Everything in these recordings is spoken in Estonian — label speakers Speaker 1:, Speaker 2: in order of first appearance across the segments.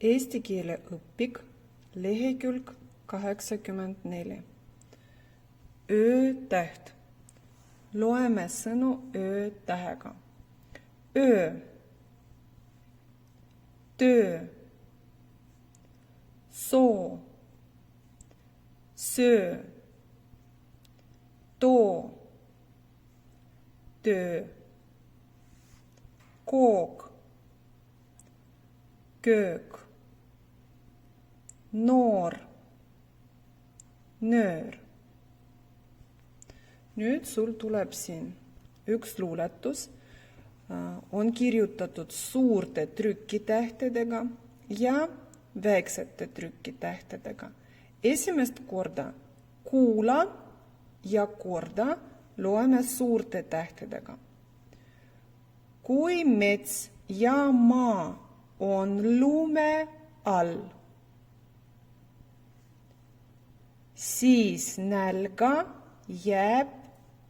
Speaker 1: Eesti keele õpik, lehekülg 84. Ö-täht. Loeme sõnu Ö-tähega. Öö, töö, soo, söö, too, töö, kook, köök, noor, nöör. Nüüd sul tuleb siin üks luuletus, on kirjutatud suurte trükitähtedega ja väiksete trükitähtedega. Esimest korda kuula ja korda loeme suurte tähtedega. Kui mets ja maa on lume all, siis nälga jääb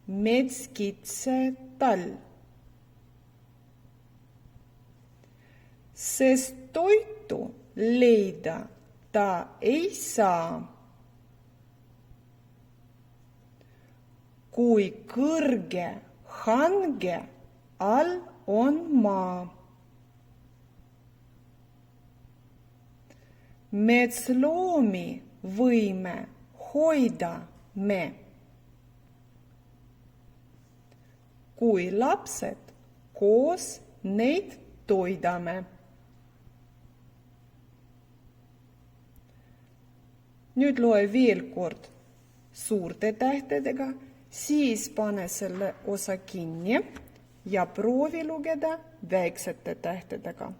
Speaker 1: metskitse talv. Sest toitu leida ta ei saa. Kui kõrge hange all on maa. Metsloomi võime hoida me. Kui lapsed koos neid toidame. Nüüd loe veel kord suurte tähtedega, siis pane selle osa kinni ja proovi lugeda väiksete tähtedega.